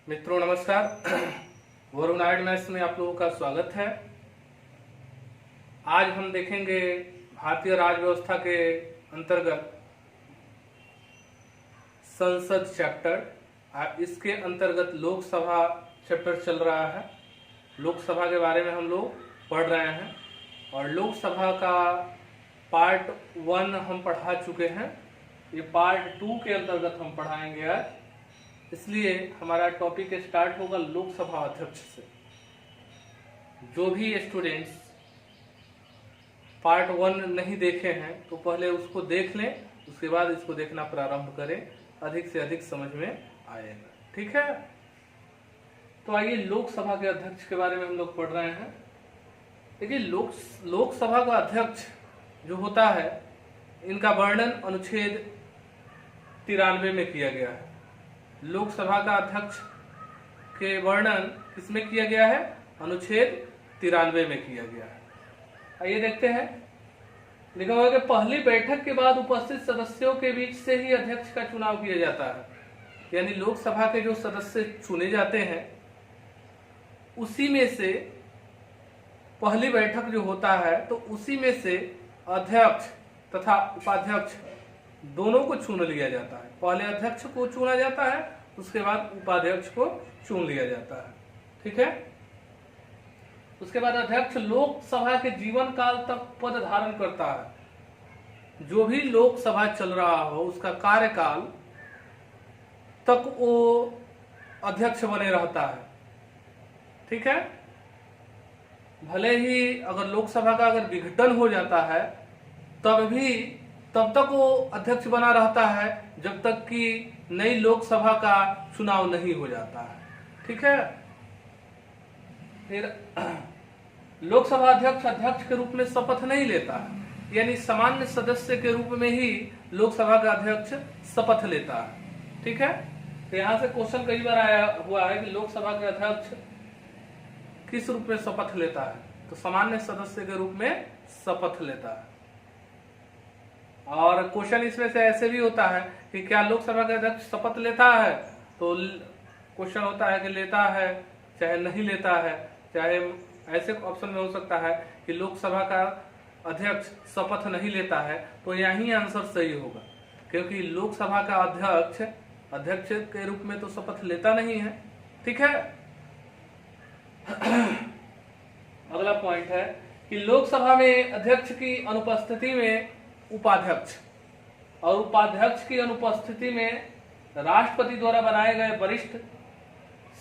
मित्रों नमस्कार। Varun art maths में आप लोगों का स्वागत है। आज हम देखेंगे भारतीय राज्य व्यवस्था के अंतर्गत संसद चैप्टर। इसके अंतर्गत लोकसभा चैप्टर चल रहा है। लोकसभा के बारे में हम लोग पढ़ रहे हैं और लोकसभा का पार्ट 1 हम पढ़ा चुके हैं। ये पार्ट 2 के अंतर्गत हम पढ़ाएंगे आज, इसलिए हमारा टॉपिक स्टार्ट होगा लोकसभा अध्यक्ष से। जो भी स्टूडेंट्स पार्ट 1 नहीं देखे हैं तो पहले उसको देख लें, उसके बाद इसको देखना प्रारंभ करें, अधिक से अधिक समझ में आएगा। ठीक है, तो आइए लोकसभा के अध्यक्ष के बारे में हम लोग पढ़ रहे हैं। देखिए लोकसभा का अध्यक्ष जो होता है, इनका वर्णन अनुच्छेद 93 में किया गया है। लोकसभा का अध्यक्ष के वर्णन किसमें किया गया है? अनुच्छेद 93 में किया गया है। आइए देखते हैं। लिखा हुआ है कि पहली बैठक के बाद उपस्थित सदस्यों के बीच से ही अध्यक्ष का चुनाव किया जाता है। यानी लोकसभा के जो सदस्य चुने जाते हैं उसी में से पहली बैठक जो होता है तो उसी में से अध्यक्ष तथा उपाध्यक्ष दोनों को चुन लिया जाता है। पहले अध्यक्ष को चुना जाता है, उसके बाद उपाध्यक्ष को चुन लिया जाता है। ठीक है, उसके बाद अध्यक्ष लोकसभा के जीवन काल तक पद धारण करता है। जो भी लोकसभा चल रहा हो उसका कार्यकाल तक वो अध्यक्ष बने रहता है। ठीक है, भले ही अगर लोकसभा का अगर विघटन हो जाता है तब तक वो अध्यक्ष बना रहता है जब तक कि नई लोकसभा का चुनाव नहीं हो जाता है। ठीक है, फिर लोकसभा अध्यक्ष के रूप में शपथ नहीं लेता है, यानी सामान्य सदस्य के रूप में ही लोकसभा का अध्यक्ष शपथ लेता है। ठीक है, तो यहां से क्वेश्चन कई बार आया हुआ है कि लोकसभा के अध्यक्ष किस रूप में शपथ लेता है? तो सामान्य सदस्य के रूप में शपथ लेता है। और क्वेश्चन इसमें से ऐसे भी होता है कि क्या लोकसभा का अध्यक्ष शपथ लेता है? तो क्वेश्चन होता है कि लेता है चाहे नहीं लेता है, चाहे ऐसे ऑप्शन में हो सकता है कि लोकसभा का अध्यक्ष शपथ नहीं लेता है। तो यही आंसर सही होगा, क्योंकि लोकसभा का अध्यक्ष के रूप में तो शपथ लेता नहीं है। ठीक है, अगला पॉइंट है कि लोकसभा में अध्यक्ष की अनुपस्थिति में उपाध्यक्ष और उपाध्यक्ष की अनुपस्थिति में राष्ट्रपति द्वारा बनाए गए वरिष्ठ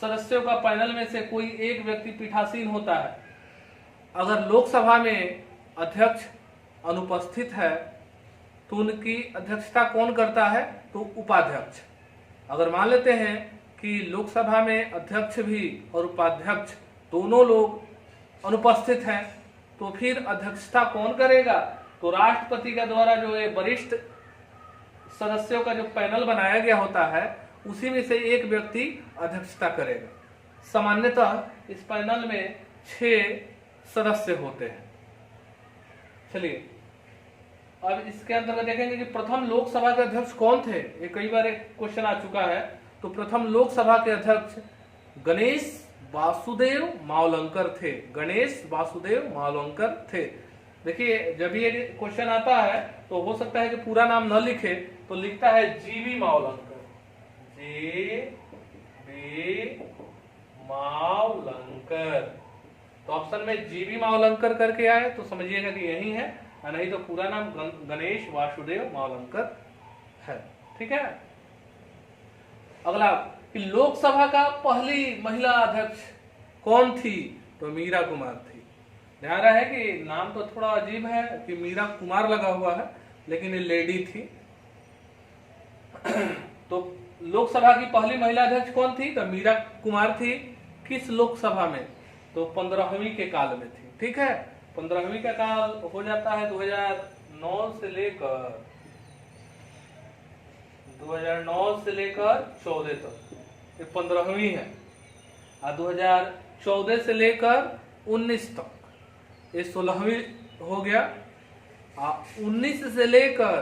सदस्यों का पैनल में से कोई एक व्यक्ति पीठासीन होता है। अगर लोकसभा में अध्यक्ष अनुपस्थित है तो उनकी अध्यक्षता कौन करता है? तो उपाध्यक्ष। अगर मान लेते हैं कि लोकसभा में अध्यक्ष भी और उपाध्यक्ष दोनों लोग अनुपस्थित हैं तो फिर अध्यक्षता कौन करेगा? तो राष्ट्रपति का द्वारा जो ये वरिष्ठ सदस्यों का जो पैनल बनाया गया होता है उसी में से एक व्यक्ति अध्यक्षता करेगा। सामान्यतः इस पैनल में 6 सदस्य होते हैं। चलिए अब इसके अंतर्गत देखेंगे कि प्रथम लोकसभा के अध्यक्ष कौन थे। ये कई बार एक क्वेश्चन आ चुका है। तो प्रथम लोकसभा के अध्यक्ष गणेश वासुदेव मावलंकर थे। गणेश वासुदेव मावलंकर थे। देखिए जब ये क्वेश्चन आता है तो हो सकता है कि पूरा नाम न लिखे, तो लिखता है जीवी मावलंकर, जी मावलंकर। तो ऑप्शन में जीवी मावलंकर करके आए तो समझिएगा कि यही है, नहीं तो पूरा नाम गणेश वासुदेव मावलंकर है। ठीक है, अगला कि लोकसभा का पहली महिला अध्यक्ष कौन थी? तो मीरा कुमार थी। ध्यान रहे कि नाम तो थोड़ा अजीब है कि मीरा कुमार लगा हुआ है, लेकिन ये लेडी थी। तो लोकसभा की पहली महिला अध्यक्ष कौन थी? तो मीरा कुमार थी। किस लोकसभा में? तो 15वीं के काल में थी। ठीक है, 15वीं का काल हो जाता है 2009 से लेकर 14 तक, ये 15वीं है। और 2014 से लेकर 19 तक ये 16वीं हो गया। 19 से लेकर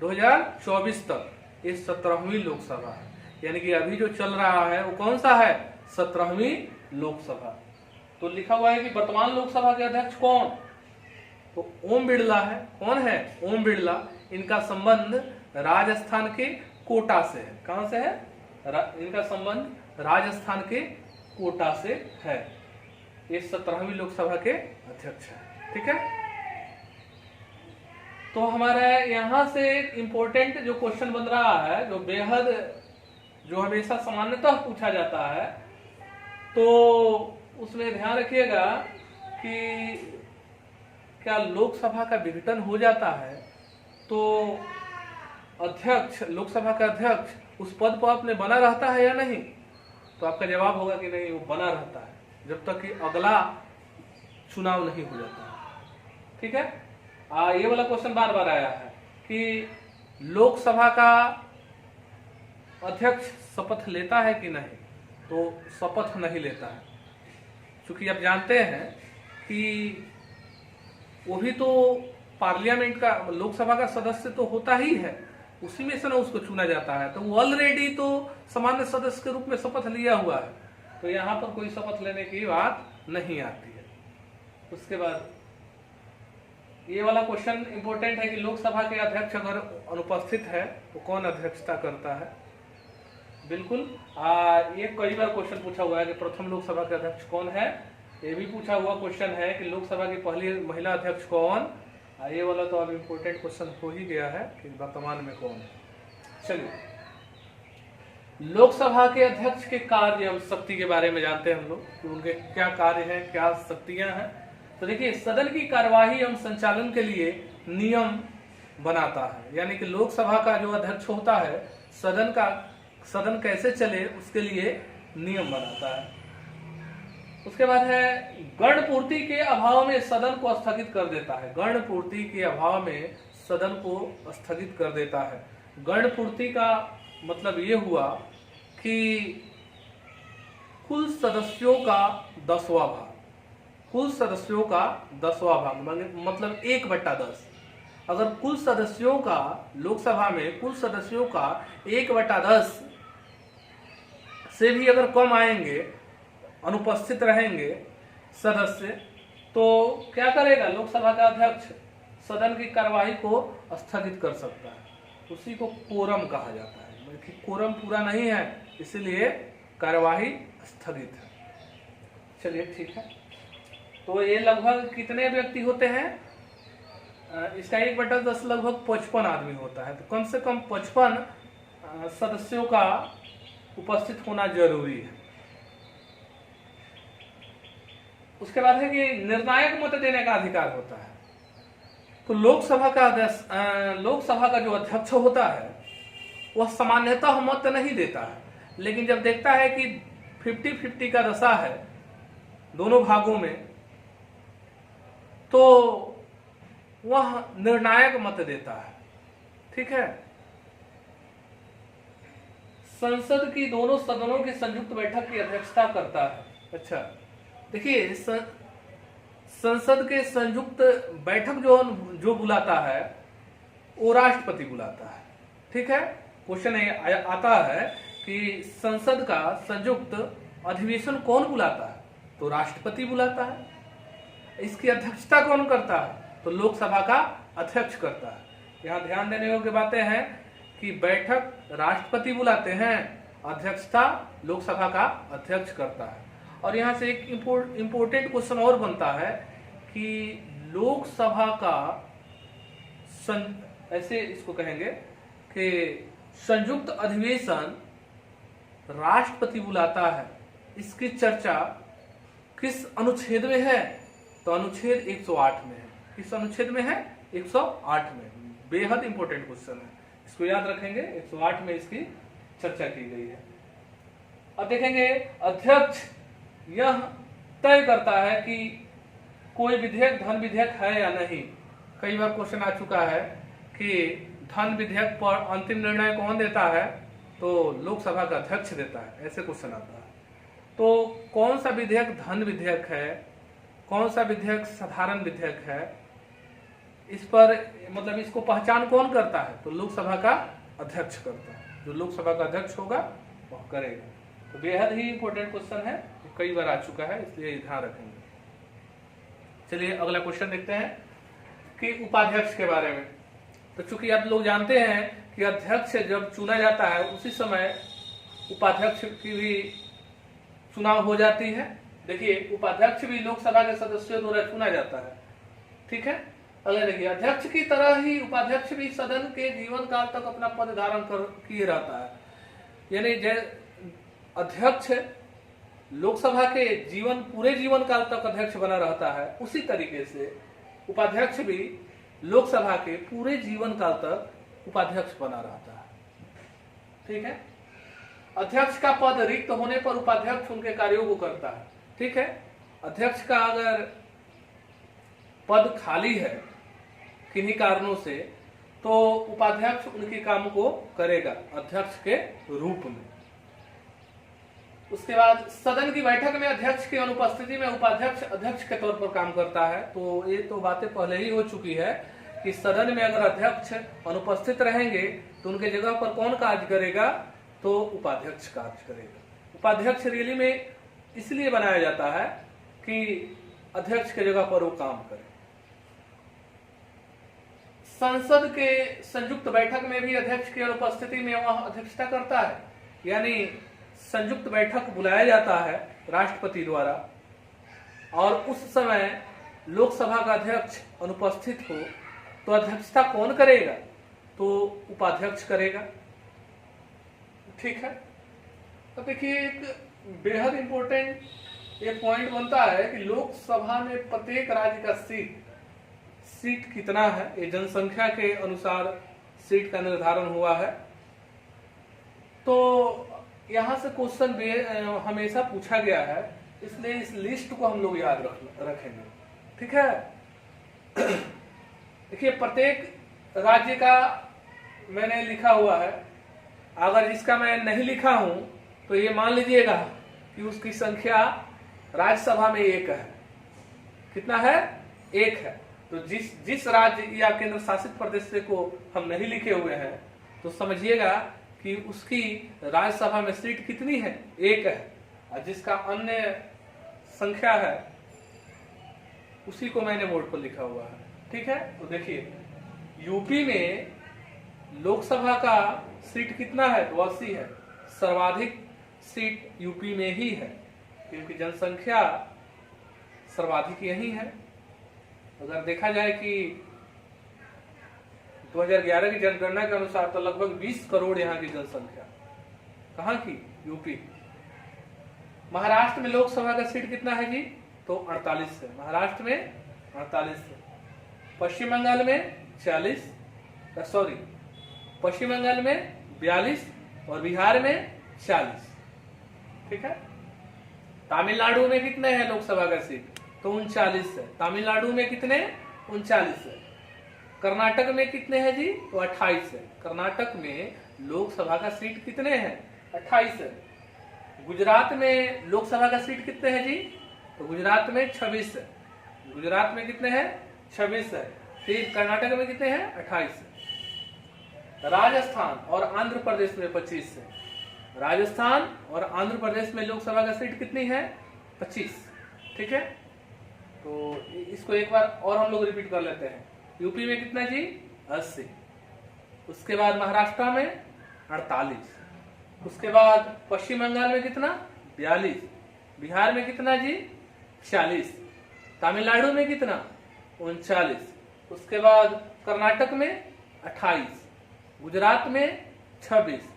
2024 तक ये 17वीं लोकसभा है। यानी कि अभी जो चल रहा है वो कौन सा है, 17वीं लोकसभा। तो लिखा हुआ है कि वर्तमान लोकसभा के अध्यक्ष कौन, तो ओम बिड़ला है। कौन है, ओम बिड़ला। इनका संबंध राजस्थान के कोटा से है। कहां से है, इनका संबंध राजस्थान के कोटा से है। ये 17वीं लोकसभा के अध्यक्ष है। ठीक है, तो हमारा यहां से एक इंपॉर्टेंट जो क्वेश्चन बन रहा है, जो बेहद, जो हमेशा सामान्यतः पूछा जाता है, तो उसमें ध्यान रखिएगा कि क्या लोकसभा का विघटन हो जाता है तो अध्यक्ष, लोकसभा का अध्यक्ष उस पद पर अपने बना रहता है या नहीं, तो आपका जवाब होगा कि नहीं, वो बना रहता है जब तक कि अगला चुनाव नहीं हो जाता। ठीक है, ये वाला क्वेश्चन बार बार आया है कि लोकसभा का अध्यक्ष शपथ लेता है कि नहीं, तो शपथ नहीं लेता है, क्योंकि आप जानते हैं कि वो भी तो पार्लियामेंट का, लोकसभा का सदस्य तो होता ही है, उसी में से ना उसको चुना जाता है, तो वो ऑलरेडी तो सामान्य सदस्य के रूप में शपथ लिया हुआ है, तो यहाँ पर कोई शपथ लेने की बात नहीं आती है। उसके बाद ये वाला क्वेश्चन इंपॉर्टेंट है कि लोकसभा के अध्यक्ष अगर अनुपस्थित है तो कौन अध्यक्षता करता है। बिल्कुल, ये कई बार क्वेश्चन पूछा हुआ है कि प्रथम लोकसभा के अध्यक्ष कौन है। ये भी पूछा हुआ क्वेश्चन है कि लोकसभा की पहली महिला अध्यक्ष कौन। ये वाला तो अब इम्पोर्टेंट क्वेश्चन हो ही गया है कि वर्तमान में कौन है। चलिए, लोकसभा के अध्यक्ष के कार्य और शक्ति के बारे में जानते हैं हम लोग कि उनके क्या कार्य हैं, क्या शक्तियां हैं। तो देखिए, सदन की कार्यवाही एवं संचालन के लिए नियम बनाता है, यानी कि लोकसभा का जो अध्यक्ष होता है, सदन कैसे चले उसके लिए नियम बनाता है। उसके बाद है गण पूर्ति के अभाव में सदन को स्थगित कर देता है। गण पूर्ति के अभाव में सदन को स्थगित कर देता है। गण पूर्ति का मतलब ये हुआ कि कुल सदस्यों का 10वां भाग, कुल सदस्यों का 10वां भाग मतलब 1/10। अगर कुल सदस्यों का, लोकसभा में कुल सदस्यों का 1/10 से भी अगर कम आएंगे, अनुपस्थित रहेंगे सदस्य, तो क्या करेगा लोकसभा का अध्यक्ष, सदन की कार्यवाही को स्थगित कर सकता है। उसी को कोरम कहा जाता है, मतलब कोरम पूरा नहीं है इसलिए कार्यवाही स्थगित है। चलिए ठीक है, तो ये लगभग कितने व्यक्ति होते हैं, इसका 1/10 लगभग 55 आदमी होता है, तो कम से कम 55 सदस्यों का उपस्थित होना जरूरी है। उसके बाद है कि निर्णायक मत देने का अधिकार होता है। तो लोकसभा का जो अध्यक्ष होता है वह सामान्यतः मत नहीं देता है, लेकिन जब देखता है कि 50-50 का दशा है दोनों भागों में, तो वह निर्णायक मत देता है। ठीक है, संसद की दोनों सदनों की संयुक्त बैठक की अध्यक्षता करता है। अच्छा, देखिए, संसद के संयुक्त बैठक जो बुलाता है वो राष्ट्रपति बुलाता है। ठीक है, क्वेश्चन आता है कि संसद का संयुक्त अधिवेशन कौन बुलाता है, तो राष्ट्रपति बुलाता है। इसकी अध्यक्षता कौन करता है, तो लोकसभा का अध्यक्ष करता है। यहाँ ध्यान देने योग्य बातें हैं कि बैठक राष्ट्रपति बुलाते हैं, अध्यक्षता लोकसभा का अध्यक्ष करता है। और यहाँ से एक इम्पोर्टेंट क्वेश्चन और बनता है कि लोकसभा का ऐसे इसको कहेंगे कि संयुक्त अधिवेशन राष्ट्रपति बुलाता है, इसकी चर्चा किस अनुच्छेद में है, तो अनुच्छेद 108 में है। किस अनुच्छेद में है, 108 में। बेहद इंपॉर्टेंट क्वेश्चन है, इसको याद रखेंगे, 108 में इसकी चर्चा की गई है। अब देखेंगे, अध्यक्ष यह तय करता है कि कोई विधेयक धन विधेयक है या नहीं। कई बार क्वेश्चन आ चुका है कि धन विधेयक पर अंतिम निर्णय कौन देता है, तो लोकसभा का अध्यक्ष देता है, ऐसे क्वेश्चन आता है। तो कौन सा विधेयक धन विधेयक है, कौन सा विधेयक साधारण विधेयक है, इस पर मतलब इसको पहचान कौन करता है, तो लोकसभा का अध्यक्ष करता है। जो लोकसभा का अध्यक्ष होगा वह करेगा। तो बेहद ही इंपॉर्टेंट क्वेश्चन है, कई बार आ चुका है, इसलिए ध्यान रखेंगे। चलिए अगला क्वेश्चन देखते हैं कि उपाध्यक्ष के बारे में। तो चूंकि आप लोग जानते हैं कि अध्यक्ष जब चुना जाता है उसी समय उपाध्यक्ष की भी चुनाव हो जाती है। देखिए उपाध्यक्ष भी लोकसभा के सदस्यों द्वारा चुना जाता है, ठीक है। अगला देखिए, अध्यक्ष की तरह ही उपाध्यक्ष भी सदन के जीवन काल तक अपना पद धारण किए रहता है। यानी अध्यक्ष लोकसभा के पूरे जीवन काल तक अध्यक्ष बना रहता है, उसी तरीके से उपाध्यक्ष भी लोकसभा के पूरे जीवन काल तक उपाध्यक्ष बना रहता है, ठीक है। अध्यक्ष का पद रिक्त होने पर उपाध्यक्ष उनके कार्यों को करता है, ठीक है। अध्यक्ष का अगर पद खाली है किन्हीं कारणों से, तो उपाध्यक्ष उनके काम को करेगा अध्यक्ष के रूप में। उसके बाद सदन की बैठक में अध्यक्ष की अनुपस्थिति में उपाध्यक्ष अध्यक्ष के तौर पर काम करता है। तो ये तो बातें पहले ही हो चुकी है कि सदन में अगर अध्यक्ष अनुपस्थित रहेंगे तो उनके जगह पर कौन कार्य करेगा, तो उपाध्यक्ष कार्य करेगा। उपाध्यक्ष रैली में इसलिए बनाया जाता है कि अध्यक्ष के जगह पर वो काम करे। संसद के संयुक्त बैठक में भी अध्यक्ष की अनुपस्थिति में वह अध्यक्षता करता है। यानी संयुक्त बैठक बुलाया जाता है राष्ट्रपति द्वारा और उस समय लोकसभा का अध्यक्ष अनुपस्थित हो तो अध्यक्षता कौन करेगा, तो उपाध्यक्ष करेगा, ठीक है। तो देखिए एक बेहद इंपॉर्टेंट ये पॉइंट बनता है कि लोकसभा में प्रत्येक राज्य का सीट कितना है, ये जनसंख्या के अनुसार सीट का निर्धारण हुआ है। तो यहां से क्वेश्चन हमेशा पूछा गया है, इसलिए इस लिस्ट को हम लोग याद रखेंगे, ठीक है। देखिए प्रत्येक राज्य का मैंने लिखा हुआ है, अगर जिसका मैं नहीं लिखा हूं तो ये मान लीजिएगा कि उसकी संख्या राज्यसभा में 1 है। कितना है? 1 है। तो जिस राज्य या केंद्र शासित प्रदेश को हम नहीं लिखे हुए हैं तो समझिएगा कि उसकी राज्यसभा में सीट कितनी है? 1 है। और जिसका अन्य संख्या है उसी को मैंने बोर्ड पर लिखा हुआ है, ठीक है। तो देखिए यूपी में लोकसभा का सीट कितना है? तो 80 है। सर्वाधिक सीट यूपी में ही है क्योंकि जनसंख्या सर्वाधिक यही है। अगर देखा जाए कि 2011 की जनगणना के अनुसार तो लगभग 20 करोड़ यहाँ की जनसंख्या। कहाँ की? यूपी। महाराष्ट्र में लोकसभा का सीट कितना है जी? तो 48 है। महाराष्ट्र में 48 है। पश्चिम बंगाल में 40, पश्चिम बंगाल में 42 और बिहार में 40, ठीक है। तमिलनाडु में कितने हैं लोकसभा का सीट? तो 39 है। तमिलनाडु में कितने? 39 है। कर्नाटक में कितने हैं जी? तो 28 है। कर्नाटक में लोकसभा का सीट कितने हैं? 28 है। गुजरात में लोकसभा का सीट कितने हैं जी? तो गुजरात में 26 है। गुजरात में कितने हैं? 26 है। फिर कर्नाटक में कितने हैं? 28 है। राजस्थान और आंध्र प्रदेश में 25 है। राजस्थान और आंध्र प्रदेश में लोकसभा का सीट कितनी है? 25, ठीक है। तो इसको एक बार और हम लोग रिपीट कर लेते हैं। यूपी में कितना जी? 80। उसके बाद महाराष्ट्र में 48। उसके बाद पश्चिम बंगाल में कितना? 42। बिहार में कितना जी? 40। तमिलनाडु में कितना? 39। उसके बाद कर्नाटक में 28। गुजरात में 26।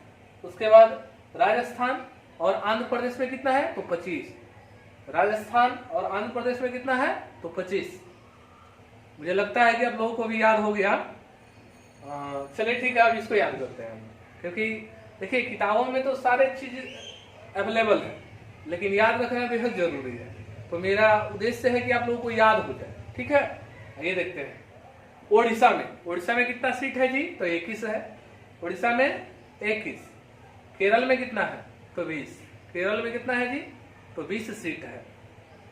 उसके बाद राजस्थान और आंध्र प्रदेश में कितना है? तो 25। राजस्थान और आंध्र प्रदेश में कितना है? तो 25। मुझे लगता है कि आप लोगों को भी याद हो गया। चलिए ठीक है, अब इसको याद करते हैं क्योंकि देखिए किताबों में तो सारे चीज अवेलेबल है लेकिन याद रखना बेहद जरूरी है। तो मेरा उद्देश्य है कि आप लोगों को याद हो जाए, ठीक है। ये देखते हैं ओडिशा में कितना सीट है जी? तो 21 है। ओडिशा में 21। केरल में कितना है? तो 20। केरल में कितना है जी? तो 20 सीट है।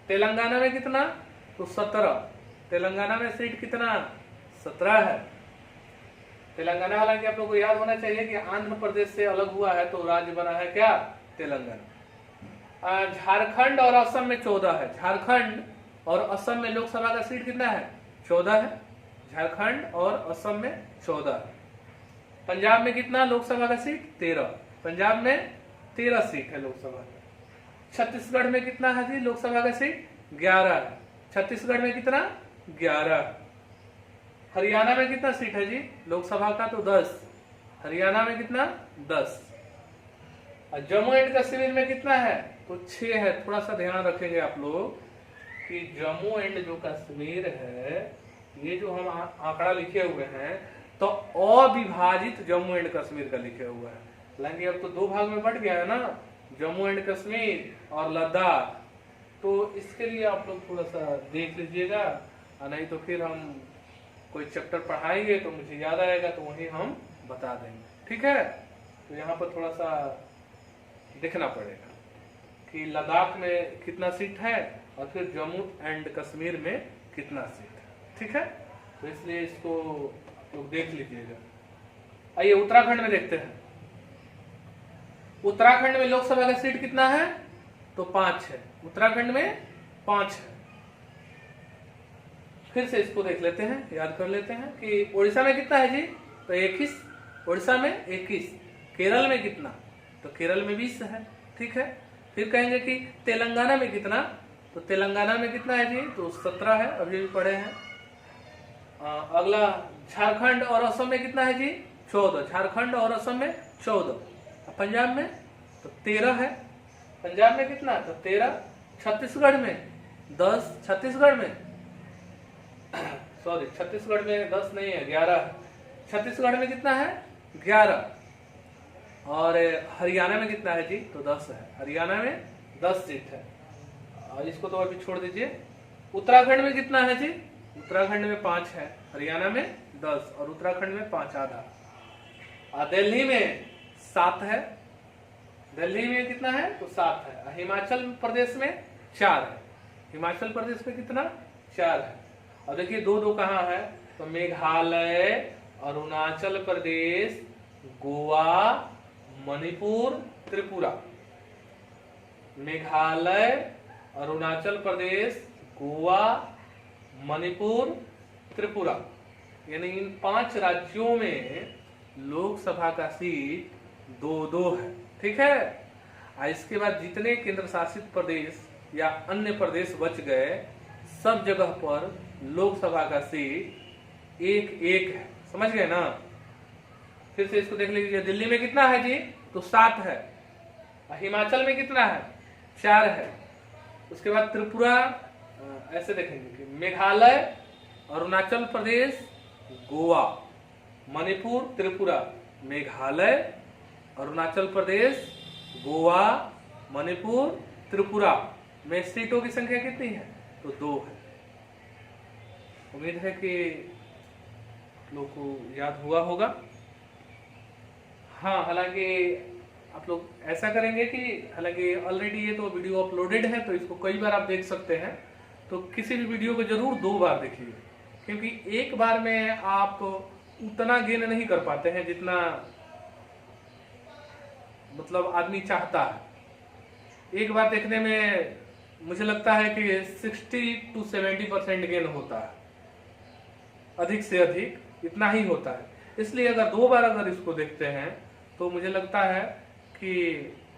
तेलंगाना में कितना? तो 17। तेलंगाना में सीट कितना? 17 है। तेलंगाना हालांकि आप लोग को याद होना चाहिए कि आंध्र प्रदेश से अलग हुआ है तो राज्य बना है क्या, तेलंगाना। झारखंड और असम में 14 है। झारखंड और असम में लोकसभा का सीट कितना है, 14 है। झारखंड और असम में 14 है। पंजाब में कितना लोकसभा का सीट, 13। पंजाब में 13 सीट है लोकसभा का। छत्तीसगढ़ में कितना है जी लोकसभा का सीट, 11 है। छत्तीसगढ़ में कितना, 11। हरियाणा में कितना सीट है जी लोकसभा का, तो 10। हरियाणा में कितना, 10। और जम्मू एंड कश्मीर में कितना है, तो 6 है। थोड़ा सा ध्यान रखेंगे आप लोग कि जम्मू एंड जो कश्मीर है, ये जो हम आंकड़ा लिखे हुए हैं तो अविभाजित जम्मू एंड कश्मीर का लिखे हुआ है। हालांकि अब तो 2 भाग में बट गया है ना, जम्मू एंड कश्मीर और लद्दाख। तो इसके लिए आप लोग थोड़ा सा देख लीजिएगा, नहीं तो फिर हम कोई चैप्टर पढ़ाएंगे तो मुझे याद आएगा तो वही हम बता देंगे, ठीक है। तो यहाँ पर थोड़ा सा देखना पड़ेगा कि लद्दाख में कितना सीट है और फिर जम्मू एंड कश्मीर में कितना सीट है, ठीक है। तो इसलिए इसको लोग देख लीजिएगा। आइए उत्तराखंड में देखते हैं। उत्तराखंड में लोकसभा का सीट कितना है, तो 5 है। उत्तराखंड में 5 है। फिर से इसको देख लेते हैं, याद कर लेते हैं कि उड़ीसा में कितना है जी, तो 21। उड़ीसा में 21। केरल में कितना, तो केरल में 20 है, ठीक है। फिर कहेंगे कि तेलंगाना में कितना, तो तेलंगाना में कितना है जी, तो 17 है, अभी भी पढ़े हैं। अगला झारखंड और असम में कितना है जी, 14। झारखंड और असम में 14। पंजाब में तो 13 है। पंजाब में कितना, तो 13। छत्तीसगढ़ में 10। छत्तीसगढ़ में सॉरी, छत्तीसगढ़ में 10 नहीं है, 11 है। छत्तीसगढ़ में कितना है, 11। और हरियाणा में कितना है जी, तो 10 है। हरियाणा में 10 सीट है। और इसको तो अभी छोड़ दीजिए। उत्तराखंड में कितना है जी, उत्तराखंड में 5 है। हरियाणा में 10 और उत्तराखंड में 5 आधा। दिल्ली में 7 है। दिल्ली में कितना है, तो 7 है। हिमाचल प्रदेश में 4 है। हिमाचल प्रदेश में कितना, 4 है। और देखिए 2-2 कहाँ है, तो मेघालय, अरुणाचल प्रदेश, गोवा, मणिपुर, त्रिपुरा। मेघालय, अरुणाचल प्रदेश, गोवा, मणिपुर, त्रिपुरा, यानी इन 5 राज्यों में लोकसभा का सीट 2-2 है, ठीक है। इसके बाद जितने केंद्र शासित प्रदेश या अन्य प्रदेश बच गए, सब जगह पर लोकसभा का सीट 1-1 है, समझ गए ना। फिर से इसको देख लीजिए। दिल्ली में कितना है जी, तो 7 है। हिमाचल में कितना है, 4 है। उसके बाद त्रिपुरा, ऐसे देखेंगे कि मेघालय, अरुणाचल प्रदेश, गोवा, मणिपुर, त्रिपुरा। मेघालय, अरुणाचल प्रदेश, गोवा, मणिपुर, त्रिपुरा में सीटों की संख्या कितनी है, तो 2 है। उम्मीद है कि लोगों को याद हुआ होगा। हाँ, हालांकि आप लोग ऐसा करेंगे कि हालांकि ऑलरेडी ये तो वीडियो अपलोडेड है तो इसको कई बार आप देख सकते हैं। तो किसी भी वीडियो को जरूर 2 बार देखिए, क्योंकि एक बार में आप उतना गेन नहीं कर पाते हैं जितना मतलब आदमी चाहता है। एक बार देखने में मुझे लगता है कि 60 to 70% गेन होता है, अधिक से अधिक इतना ही होता है। इसलिए अगर 2 बार अगर इसको देखते हैं तो मुझे लगता है कि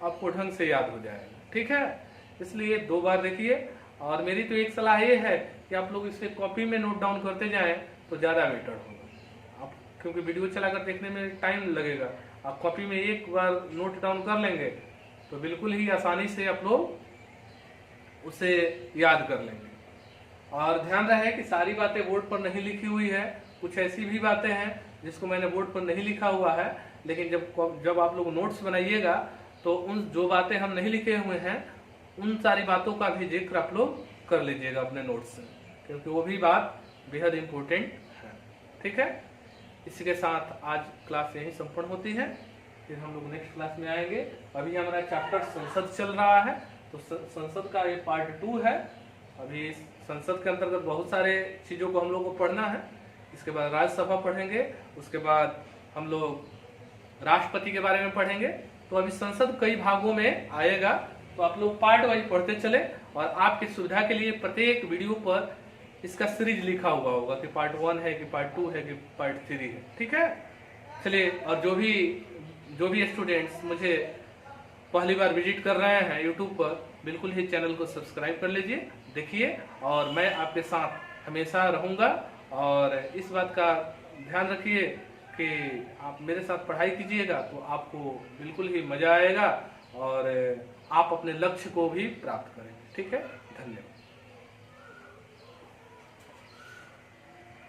आपको ढंग से याद हो जाएगा, ठीक है। इसलिए 2 बार देखिए। और मेरी तो एक सलाह ये है कि आप लोग इसे कॉपी में नोट डाउन करते जाएं तो ज़्यादा बेटर होगा। आप क्योंकि वीडियो चलाकर देखने में टाइम लगेगा, आप कॉपी में एक बार नोट डाउन कर लेंगे तो बिल्कुल ही आसानी से आप लोग उसे याद कर लेंगे। और ध्यान रहे कि सारी बातें बोर्ड पर नहीं लिखी हुई है, कुछ ऐसी भी बातें हैं जिसको मैंने बोर्ड पर नहीं लिखा हुआ है, लेकिन जब आप लोग नोट्स बनाइएगा तो उन जो बातें हम नहीं लिखे हुए हैं उन सारी बातों का भी जिक्र आप लोग कर लीजिएगा अपने नोट्स से, क्योंकि वो भी बात बेहद इम्पोर्टेंट है, ठीक है। इसी के साथ आज क्लास यही संपन्न होती है, फिर हम लोग नेक्स्ट क्लास में आएंगे। अभी हमारा चैप्टर संसद चल रहा है, तो संसद का ये पार्ट 2 है। अभी संसद के अंतर्गत बहुत सारे चीज़ों को हम लोग को पढ़ना है, इसके बाद राज्यसभा पढ़ेंगे, उसके बाद हम लोग राष्ट्रपति के बारे में पढ़ेंगे। तो अभी संसद कई भागों में आएगा, तो आप लोग पार्ट वाइज पढ़ते चले, और आपकी सुविधा के लिए प्रत्येक वीडियो पर इसका सीरीज लिखा हुआ होगा कि पार्ट 1 है कि पार्ट 2 है कि पार्ट 3 है। ठीक है, चलिए। और जो भी स्टूडेंट्स मुझे पहली बार विजिट कर रहे हैं यूट्यूब पर, बिल्कुल ही चैनल को सब्सक्राइब कर लीजिए, देखिए, और मैं आपके साथ हमेशा रहूंगा। और इस बात का ध्यान रखिए कि आप मेरे साथ पढ़ाई कीजिएगा तो आपको बिल्कुल ही मजा आएगा और आप अपने लक्ष्य को भी प्राप्त करेंगे। ठीक है, धन्यवाद।